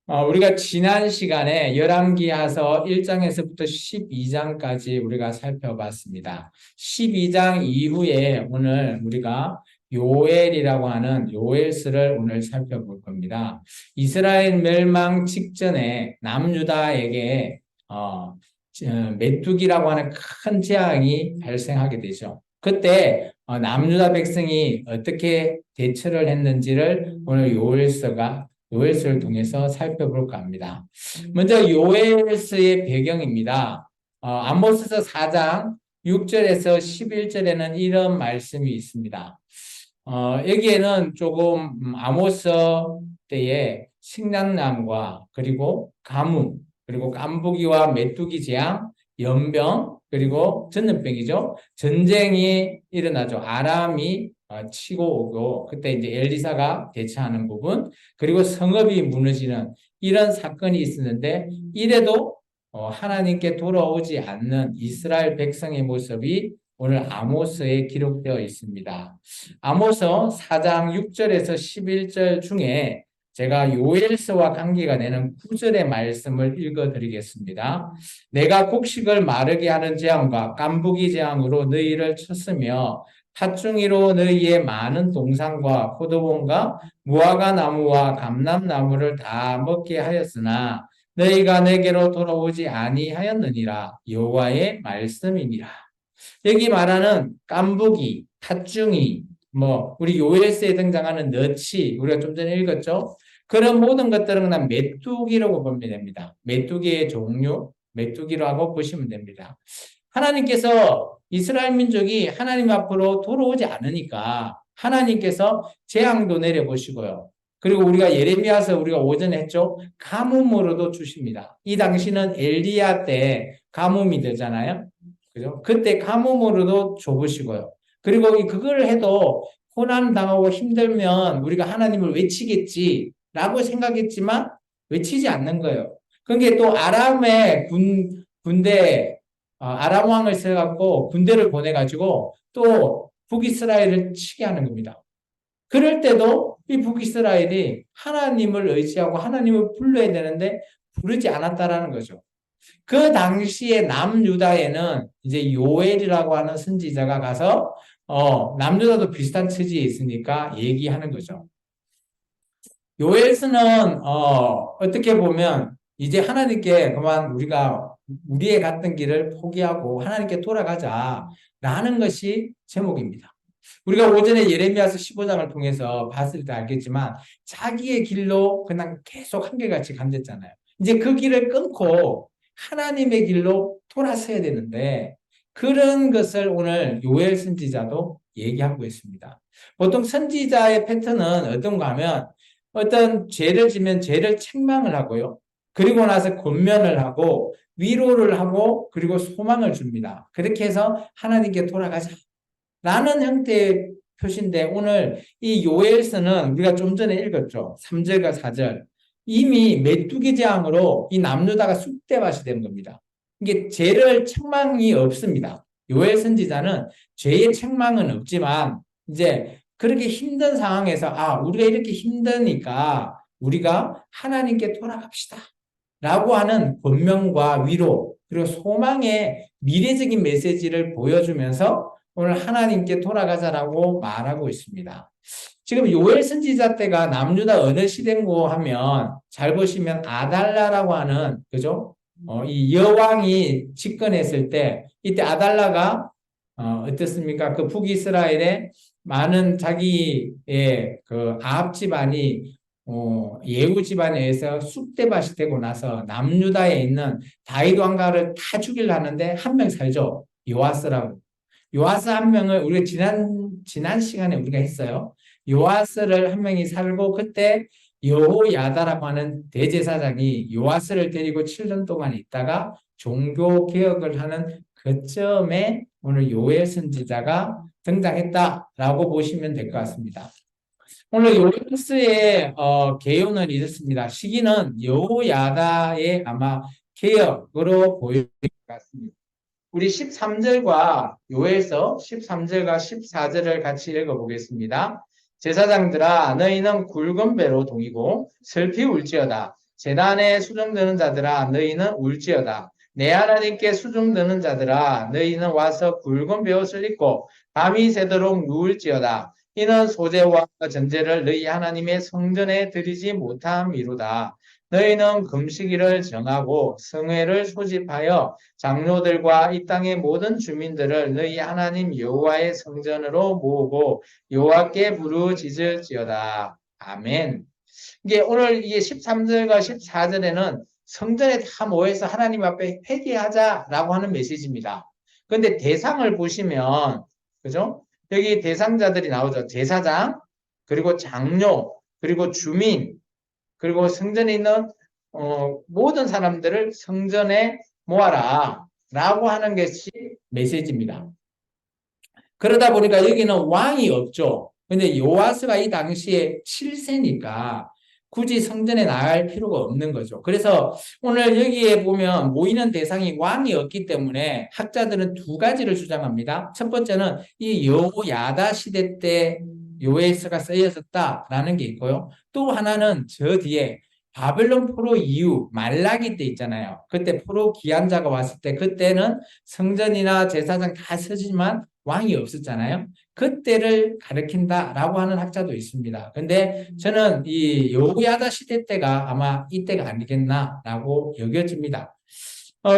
우리가 지난 시간에 열왕기하서 1장에서부터 12장까지 우리가 살펴봤습니다. 12장 이후에 오늘 우리가 요엘이라고 하는 요엘서를 오늘 살펴볼 겁니다. 이스라엘 멸망 직전에 남유다에게 메뚜기라고 하는 큰 재앙이 발생하게 되죠. 그때 남유다 백성이 어떻게 대처를 했는지를 오늘 요엘서를 통해서 살펴볼까 합니다. 먼저 요엘서의 배경입니다. 아모스서 4장 6절에서 11절에는 이런 말씀이 있습니다. 여기에는 조금 아모스 때의 식량난과 그리고 가뭄, 그리고 깐부기와 메뚜기 재앙, 연병, 그리고 전염병이죠. 전쟁이 일어나죠. 아람이 치고 오고 그때 이제 엘리사가 대처하는 부분, 그리고 성읍이 무너지는 이런 사건이 있었는데 이래도 하나님께 돌아오지 않는 이스라엘 백성의 모습이 오늘 아모스에 기록되어 있습니다. 아모스 4장 6절에서 11절 중에 제가 요엘서와 관계가 되는 9절의 말씀을 읽어드리겠습니다. 내가 곡식을 마르게 하는 재앙과 깐부기 재앙으로 너희를 쳤으며 팥중이로 너희의 많은 동산과 포도원과 무화과 나무와 감람나무를 다 먹게 하였으나 너희가 내게로 돌아오지 아니하였느니라. 여호와의 말씀이니라. 여기 말하는 깐부기, 팥중이, 우리 요엘서에 등장하는 너치, 우리가 좀 전에 읽었죠? 그런 모든 것들은 그냥 메뚜기라고 보면 됩니다. 메뚜기의 종류, 메뚜기라고 보시면 됩니다. 하나님께서 이스라엘 민족이 하나님 앞으로 돌아오지 않으니까 하나님께서 재앙도 내려보시고요. 그리고 우리가 예레미야서 우리가 오전에 했죠. 가뭄으로도 주십니다. 이 당시는 엘리야 때 가뭄이 되잖아요. 그죠? 그때 가뭄으로도 줘보시고요. 그리고 그걸 해도 고난 당하고 힘들면 우리가 하나님을 외치겠지라고 생각했지만 외치지 않는 거예요. 그게 또 아람의 군대 아람 왕을 세워갖고 군대를 보내가지고 또 북이스라엘을 치게 하는 겁니다. 그럴 때도 이 북이스라엘이 하나님을 의지하고 하나님을 불러야 되는데 부르지 않았다라는 거죠. 그 당시에 남유다에는 이제 요엘이라고 하는 선지자가 가서 남유다도 비슷한 처지에 있으니까 얘기하는 거죠. 요엘서는 어떻게 보면 이제 하나님께 그만 우리가 우리의 갔던 길을 포기하고 하나님께 돌아가자라는 것이 제목입니다. 우리가 오전에 예레미야서 15장을 통해서 봤을 때 알겠지만 자기의 길로 그냥 계속 한결같이 간댔잖아요. 이제 그 길을 끊고 하나님의 길로 돌아서야 되는데 그런 것을 오늘 요엘 선지자도 얘기하고 있습니다. 보통 선지자의 패턴은 어떤가 하면 어떤 죄를 지면 죄를 책망을 하고요. 그리고 나서 권면을 하고 위로를 하고 그리고 소망을 줍니다. 그렇게 해서 하나님께 돌아가자 라는 형태의 표시인데 오늘 이 요엘서는 우리가 좀 전에 읽었죠. 3절과 4절. 이미 메뚜기 재앙으로 이 남유다가 쑥대밭이 된 겁니다. 이게 죄를 책망이 없습니다. 요엘 선지자는 죄의 책망은 없지만 이제 그렇게 힘든 상황에서 우리가 이렇게 힘드니까 우리가 하나님께 돌아갑시다. 라고 하는 권면과 위로 그리고 소망의 미래적인 메시지를 보여주면서 오늘 하나님께 돌아가자라고 말하고 있습니다. 지금 요엘 선지자 때가 남유다 어느 시대인고 하면 잘 보시면 아달라라고 하는 그죠? 이 여왕이 집권했을 때 이때 아달라가 어떻습니까? 그 북이스라엘의 많은 자기의 그 아합 집안이 예후 집안에 의해서 쑥대밭이 되고 나서 남유다에 있는 다윗 왕가를 다 죽이려 하는데 한 명 살죠. 요아스라고. 요아스 한 명을 우리가 지난 시간에 우리가 했어요. 요아스를 한 명이 살고 그때 여호야다라고 하는 대제사장이 요아스를 데리고 7년 동안 있다가 종교 개혁을 하는 그점에 오늘 요엘 선지자가 등장했다라고 보시면 될 것 같습니다. 오늘 요엘서의 개요는 이렇습니다. 시기는 여호야다의 아마 개혁으로 보일 것 같습니다. 우리 13절과 요엘서 13절과 14절을 같이 읽어보겠습니다. 제사장들아 너희는 굵은 배로 동이고 슬피 울지어다. 제단에 수종드는 자들아 너희는 울지어다. 내 하나님께 수종드는 자들아 너희는 와서 굵은 베옷을 입고 밤이 새도록 누울지어다. 이는 소재와 전제를 너희 하나님의 성전에 드리지 못함이로다. 너희는 금식일을 정하고 성회를 소집하여 장로들과 이 땅의 모든 주민들을 너희 하나님 여호와의 성전으로 모으고 여호와께 부르짖을지어다. 아멘. 이게 오늘 이게 13절과 14절에는 성전에 다 모여서 하나님 앞에 회개하자라고 하는 메시지입니다. 그런데 대상을 보시면, 그죠? 여기 대상자들이 나오죠. 제사장, 그리고 장로, 그리고 주민, 그리고 성전에 있는 모든 사람들을 성전에 모아라 라고 하는 것이 메시지입니다. 그러다 보니까 여기는 왕이 없죠. 근데 요아스가 이 당시에 7세니까 굳이 성전에 나갈 필요가 없는 거죠. 그래서 오늘 여기에 보면 모이는 대상이 왕이 없기 때문에 학자들은 두 가지를 주장합니다. 첫 번째는 이 여호야다 시대 때 요에스가 쓰여졌다라는 게 있고요. 또 하나는 저 뒤에 바벨론 포로 이후 말라기 때 있잖아요. 그때 포로 기한자가 왔을 때 그때는 성전이나 제사장 다 서지만 왕이 없었잖아요. 그때를 가리킨다라고 하는 학자도 있습니다. 근데 저는 이 여호야다 시대 때가 아마 이때가 아니겠나라고 여겨집니다.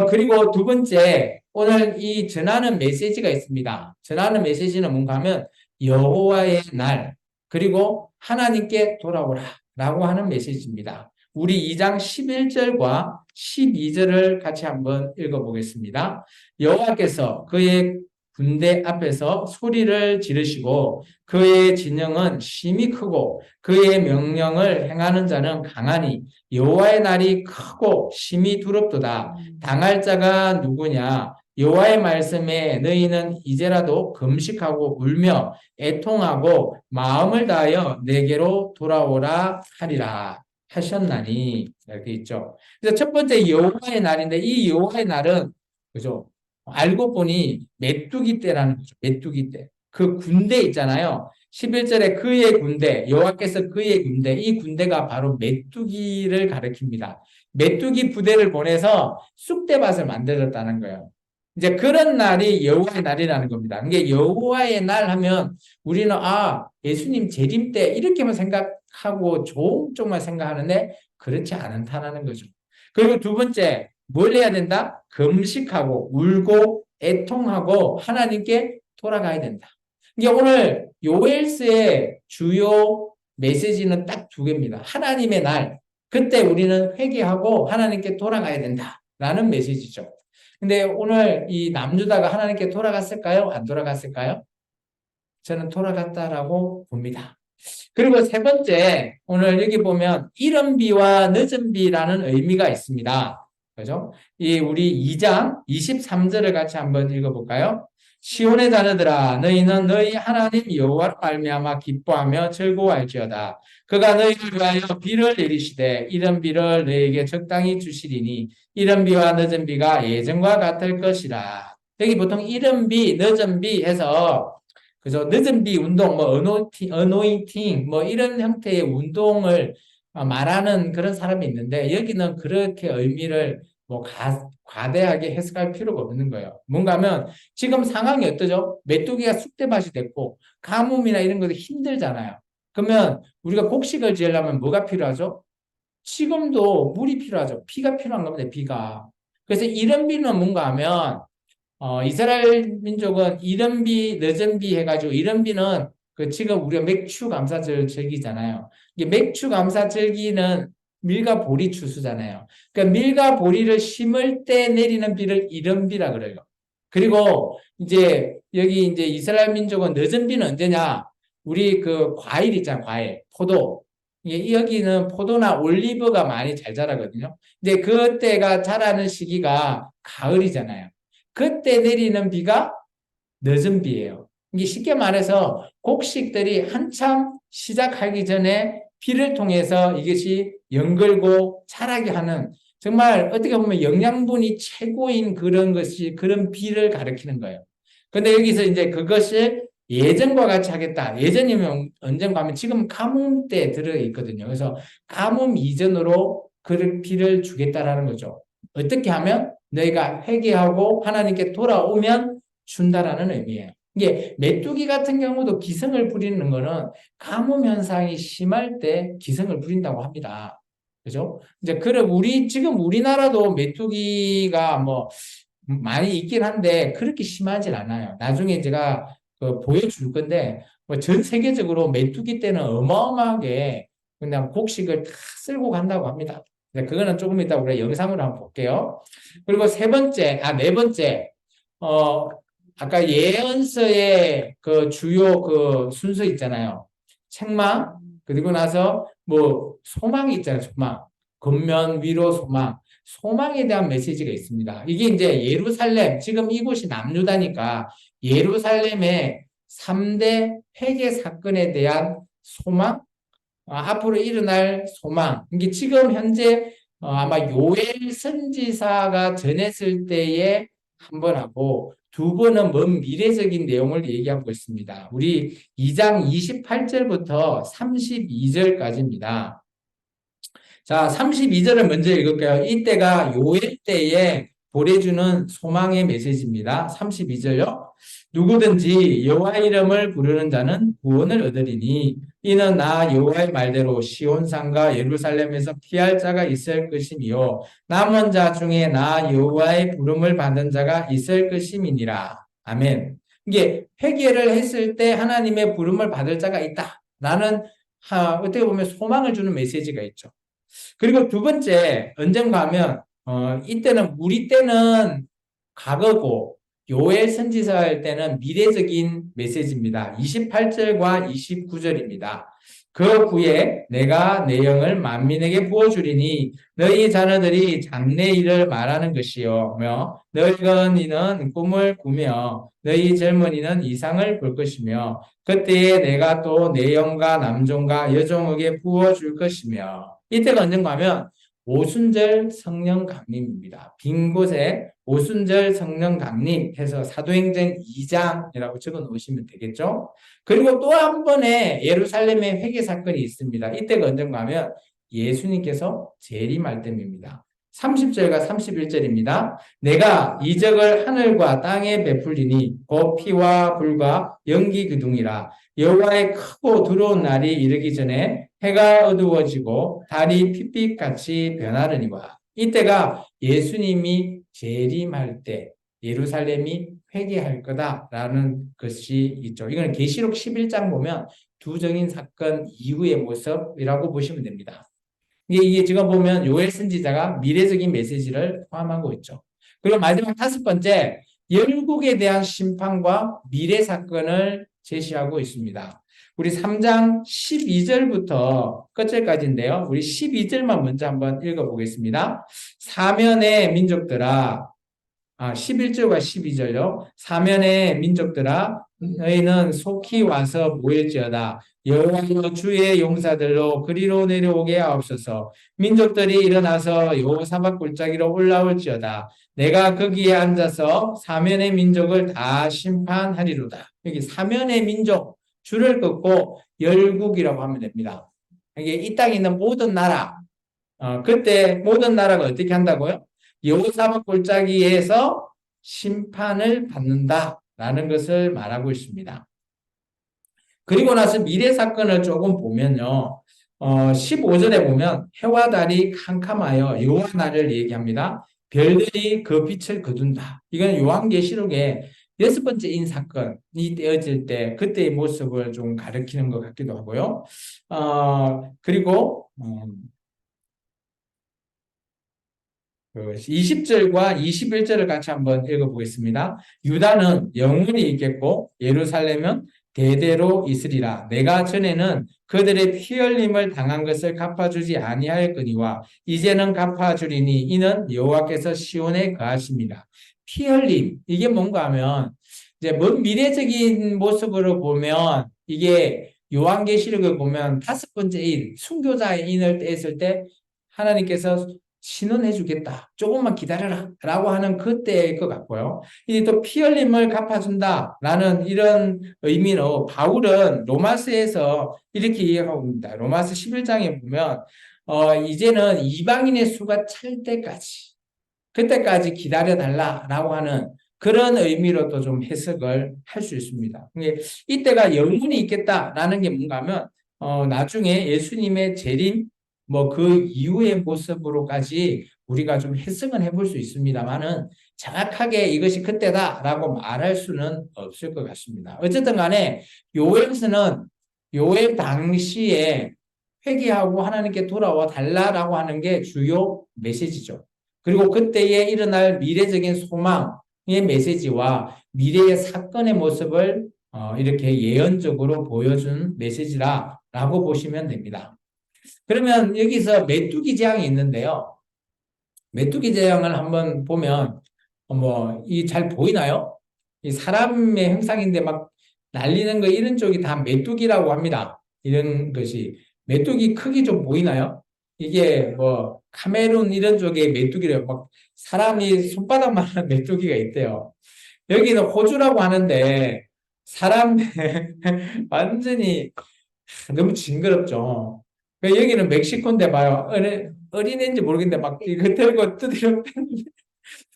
그리고 두 번째, 오늘 이 전하는 메시지가 있습니다. 전하는 메시지는 뭔가 하면 여호와의 날, 그리고 하나님께 돌아오라 라고 하는 메시지입니다. 우리 2장 11절과 12절을 같이 한번 읽어보겠습니다. 여호와께서 그의 군대 앞에서 소리를 지르시고 그의 진영은 심히 크고 그의 명령을 행하는 자는 강하니 여호와의 날이 크고 심히 두렵도다. 당할 자가 누구냐? 여호와의 말씀에 너희는 이제라도 금식하고 울며 애통하고 마음을 다하여 내게로 돌아오라 하리라 하셨나니 이렇게 있죠. 그래서 첫 번째 여호와의 날인데 이 여호와의 날은 그죠? 알고 보니 메뚜기 때라는 거죠. 메뚜기 때. 그 군대 있잖아요. 11절에 그의 군대, 여호와께서 그의 군대, 이 군대가 바로 메뚜기를 가리킵니다. 메뚜기 부대를 보내서 쑥대밭을 만들었다는 거예요. 이제 그런 날이 여호와의 날이라는 겁니다. 이게 여호와의 날 하면 우리는 예수님 재림 때 이렇게만 생각하고 좋은 쪽만 생각하는데 그렇지 않다는 거죠. 그리고 두 번째, 뭘 해야 된다? 금식하고 울고 애통하고 하나님께 돌아가야 된다. 이게 오늘 요엘스의 주요 메시지는 딱 두 개입니다. 하나님의 날, 그때 우리는 회개하고 하나님께 돌아가야 된다라는 메시지죠. 근데 오늘 이 남유다가 하나님께 돌아갔을까요? 안 돌아갔을까요? 저는 돌아갔다라고 봅니다. 그리고 세 번째, 오늘 여기 보면 이른 비와 늦은 비라는 의미가 있습니다. 그죠? 우리 2장 23절을 같이 한번 읽어볼까요? 시온의 자녀들아 너희는 너희 하나님 여호와로 말미암아 기뻐하며 즐거워할지어다. 그가 너희를 위하여 비를 내리시되 이른 비를 너희에게 적당히 주시리니 이른 비와 늦은 비가 예전과 같을 것이라. 여기 보통 이른 비, 늦은 비 해서 그죠? 늦은 비 운동, 뭐 어노인팅, 뭐 이런 형태의 운동을 말하는 그런 사람이 있는데 여기는 그렇게 의미를 뭐 과대하게 해석할 필요가 없는 거예요. 뭔가 하면 지금 상황이 어떠죠? 메뚜기가 쑥대밭이 됐고 가뭄이나 이런 것도 힘들잖아요. 그러면 우리가 곡식을 지으려면 뭐가 필요하죠? 지금도 물이 필요하죠. 비가 필요한 겁니다. 비가. 그래서 이런 비는 뭔가 하면 이스라엘 민족은 이른 비, 늦은 비 해가지고 이른 비는 그 지금 우리가 맥추 감사절 절기잖아요. 이게 맥추 감사 절기는 밀과 보리 추수잖아요. 그러니까 밀과 보리를 심을 때 내리는 비를 이른 비라 그래요. 그리고 이제 여기 이제 이스라엘 민족은 늦은 비는 언제냐? 우리 그 과일 있잖아, 과일, 포도. 여기는 포도나 올리브가 많이 잘 자라거든요. 근데 그때가 자라는 시기가 가을이잖아요. 그때 내리는 비가 늦은 비예요. 이게 쉽게 말해서 곡식들이 한참 시작하기 전에 비를 통해서 이것이 연결고 자라게 하는 정말 어떻게 보면 영양분이 최고인 그런 비를 가리키는 거예요. 근데 여기서 이제 그것을 예전과 같이 하겠다. 예전이면 언젠가 하면 지금 가뭄 때 들어 있거든요. 그래서 가뭄 이전으로 그 피를 주겠다라는 거죠. 어떻게 하면 너희가 회개하고 하나님께 돌아오면 준다라는 의미예요. 이게 메뚜기 같은 경우도 기승을 부리는 거는 가뭄 현상이 심할 때 기승을 부린다고 합니다. 그죠? 이제 그럼 지금 우리나라도 메뚜기가 뭐 많이 있긴 한데 그렇게 심하진 않아요. 나중에 제가 보여줄 건데 뭐 전 세계적으로 메뚜기 때는 어마어마하게 그냥 곡식을 다 쓸고 간다고 합니다. 그거는 조금 이따 우리가 영상으로 한번 볼게요. 그리고 네 번째, 어, 아까 예언서의 그 주요 그 순서 있잖아요. 책망, 그리고 나서 뭐 소망이 있잖아요. 소망. 겉면 위로 소망. 소망에 대한 메시지가 있습니다. 이게 이제 예루살렘, 지금 이곳이 남유다니까 예루살렘의 3대 회개 사건에 대한 소망, 앞으로 일어날 소망. 이게 지금 현재 아마 요엘 선지사가 전했을 때에 한 번 하고 두 번은 먼 미래적인 내용을 얘기하고 있습니다. 우리 2장 28절부터 32절까지입니다. 자, 32절을 먼저 읽을게요. 이때가 요엘 때에 보내주는 소망의 메시지입니다. 32절요. 누구든지 여호와 이름을 부르는 자는 구원을 얻으리니 이는 나 여호와의 말대로 시온산과 예루살렘에서 피할 자가 있을 것이며 남은 자 중에 나 여호와의 부름을 받은 자가 있을 것임이니라. 아멘. 이게 회개를 했을 때 하나님의 부름을 받을 자가 있다라는 어떻게 보면 소망을 주는 메시지가 있죠. 그리고 두 번째, 언젠가 하면, 이때는, 우리 때는 과거고, 요엘 선지자 할 때는 미래적인 메시지입니다. 28절과 29절입니다. 그 후에 내가 내 영을 만민에게 부어주리니 너희 자녀들이 장래 일을 말하는 것이요. 늙은이는 꿈을 꾸며 너희 젊은이는 이상을 볼 것이며 그때에 내가 또 내 영과 남종과 여종에게 부어줄 것이며 이때가 언젠가 하면 오순절 성령 강림입니다. 빈 곳에 오순절 성령 강림 해서 사도행전 2장이라고 적어 놓으시면 되겠죠. 그리고 또 한 번의 예루살렘의 회개 사건이 있습니다. 이때가 언젠가 하면 예수님께서 재림할 때입니다. 30절과 31절입니다. 내가 이적을 하늘과 땅에 베풀리니 곧 피와 불과 연기 기둥이라 여호와의 크고 두려운 날이 이르기 전에 해가 어두워지고 달이 핏빛같이 변하려니와 이때가 예수님이 재림할 때 예루살렘이 회개할 거다라는 것이 있죠. 이건 계시록 11장 보면 두정인 사건 이후의 모습이라고 보시면 됩니다. 이게 지금 보면 요엘 선지자가 미래적인 메시지를 포함하고 있죠. 그리고 마지막 다섯 번째, 열국에 대한 심판과 미래 사건을 제시하고 있습니다. 우리 3장 12절부터 끝절까지인데요. 우리 12절만 먼저 한번 읽어보겠습니다. 사면의 민족들아, 11절과 12절요. 사면의 민족들아, 너희는 속히 와서 모일지어다. 여호와여 주의 용사들로 그리로 내려오게 하옵소서. 민족들이 일어나서 여호사밧 골짜기로 올라올지어다. 내가 거기에 앉아서 사면의 민족을 다 심판하리로다. 여기 사면의 민족, 줄을 긋고 열국이라고 하면 됩니다. 이게 이 땅에 있는 모든 나라, 그때 모든 나라가 어떻게 한다고요? 여호사밧 골짜기에서 심판을 받는다라는 것을 말하고 있습니다. 그리고 나서 미래 사건을 조금 보면요. 15절에 보면 해와 달이 캄캄하여 여호와 날을 얘기합니다. 별들이 그 빛을 거둔다. 이건 요한계시록의 6번째인 사건이 되어질 때 그때의 모습을 좀 가리키는 것 같기도 하고요. 그리고 20절과 21절을 같이 한번 읽어보겠습니다. 유다는 영원히 있겠고 예루살렘은 대대로 있으리라. 내가 전에는 그들의 피 흘림을 당한 것을 갚아주지 아니하였거니와 이제는 갚아주리니 이는 여호와께서 시온에 거하십니다. 피 흘림 이게 뭔가 하면 이제 먼 미래적인 모습으로 보면 이게 요한계시록을 보면 다섯 번째 인 순교자의 인을 떼었을 때 하나님께서 신원해 주겠다. 조금만 기다려라. 라고 하는 그때일 것 같고요. 이제 또 피 흘림을 갚아준다. 라는 이런 의미로 바울은 로마서에서 이렇게 이해하고 있습니다. 로마서 11장에 보면 이제는 이방인의 수가 찰 때까지, 그때까지 기다려달라라고 하는 그런 의미로도 좀 해석을 할 수 있습니다. 이때가 영원히 있겠다라는 게 뭔가 하면, 나중에 예수님의 재림, 뭐 그 이후의 모습으로까지 우리가 좀 해석은 해볼 수 있습니다만은 정확하게 이것이 그때다라고 말할 수는 없을 것 같습니다. 어쨌든 간에 요엘서는 요엘 당시에 회개하고 하나님께 돌아와 달라라고 하는 게 주요 메시지죠. 그리고 그때에 일어날 미래적인 소망의 메시지와 미래의 사건의 모습을 이렇게 예언적으로 보여준 메시지라고 보시면 됩니다. 그러면 여기서 메뚜기 재앙이 있는데요. 메뚜기 재앙을 한번 보면 이 잘 보이나요? 이 사람의 형상인데 막 날리는 거 이런 쪽이 다 메뚜기라고 합니다. 이런 것이 메뚜기 크기 좀 보이나요? 이게 뭐 카메룬 이런 쪽에 메뚜기래요. 막 사람이 손바닥만한 메뚜기가 있대요. 여기는 호주라고 하는데 사람 완전히 너무 징그럽죠. 여기는 멕시코인데 봐요. 어린애인지 모르겠는데 막 이거 들고 두드려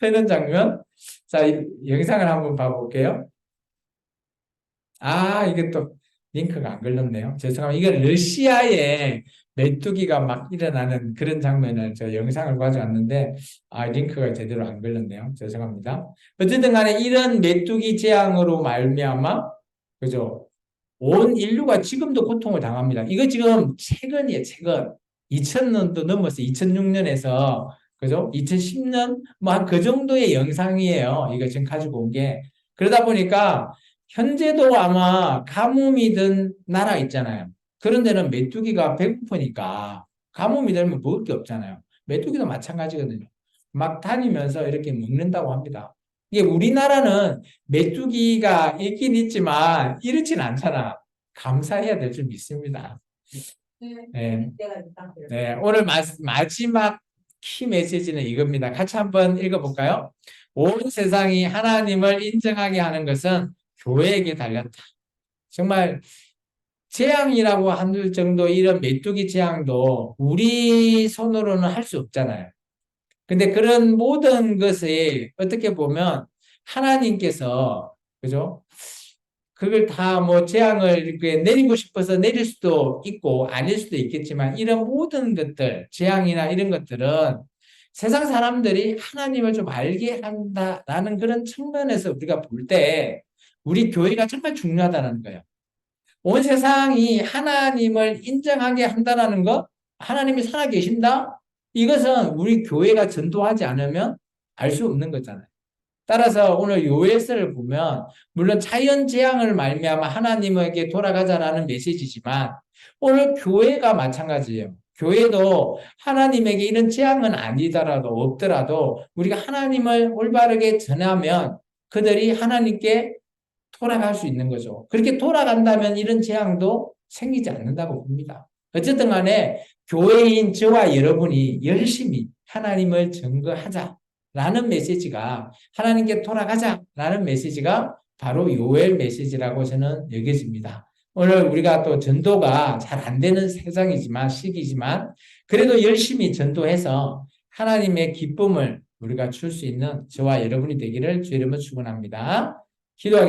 패는 장면. 자, 이 영상을 한번 봐볼게요. 이게 또 링크가 안 걸렸네요. 죄송합니다. 이건 러시아에 메뚜기가 막 일어나는 그런 장면을 저 영상을 가져왔는데, 링크가 제대로 안 걸렸네요. 죄송합니다. 어쨌든 간에 이런 메뚜기 재앙으로 말미암아, 그죠? 온 인류가 지금도 고통을 당합니다. 이거 지금 최근이에요, 최근. 2000년도 넘었어요. 2006년에서, 그죠? 2010년? 뭐 한 그 정도의 영상이에요. 이거 지금 가지고 온 게. 그러다 보니까, 현재도 아마 가뭄이 든 나라 있잖아요. 그런 데는 메뚜기가 배고프니까, 가뭄이 들면 먹을 게 없잖아요. 메뚜기도 마찬가지거든요. 막 다니면서 이렇게 먹는다고 합니다. 이게 우리나라는 메뚜기가 있긴 있지만 이렇진 않잖아. 감사해야 될 줄 믿습니다. 네. 네. 오늘 마지막 키 메시지는 이겁니다. 같이 한번 읽어볼까요? 온 세상이 하나님을 인정하게 하는 것은 교회에게 달렸다. 정말 재앙이라고 할 정도 이런 메뚜기 재앙도 우리 손으로는 할 수 없잖아요. 근데 그런 모든 것에 어떻게 보면 하나님께서, 그죠? 그걸 다 뭐 재앙을 이렇게 내리고 싶어서 내릴 수도 있고 아닐 수도 있겠지만 이런 모든 것들, 재앙이나 이런 것들은 세상 사람들이 하나님을 좀 알게 한다라는 그런 측면에서 우리가 볼 때 우리 교회가 정말 중요하다는 거예요. 온 세상이 하나님을 인정하게 한다는 것, 하나님이 살아계신다? 이것은 우리 교회가 전도하지 않으면 알 수 없는 거잖아요. 따라서 오늘 요엘서를 보면 물론 자연 재앙을 말미암아 하나님에게 돌아가자라는 메시지지만 오늘 교회가 마찬가지예요. 교회도 하나님에게 이런 재앙은 아니더라도 없더라도 우리가 하나님을 올바르게 전하면 그들이 하나님께 돌아갈 수 있는 거죠. 그렇게 돌아간다면 이런 재앙도 생기지 않는다고 봅니다. 어쨌든 간에 교회인 저와 여러분이 열심히 하나님을 증거하자라는 메시지가 하나님께 돌아가자라는 메시지가 바로 요엘 메시지라고 저는 여겨집니다. 오늘 우리가 또 전도가 잘 안 되는 세상이지만 시기지만 그래도 열심히 전도해서 하나님의 기쁨을 우리가 줄 수 있는 저와 여러분이 되기를 주의 이름으로 축원합니다. 기도하겠습니다.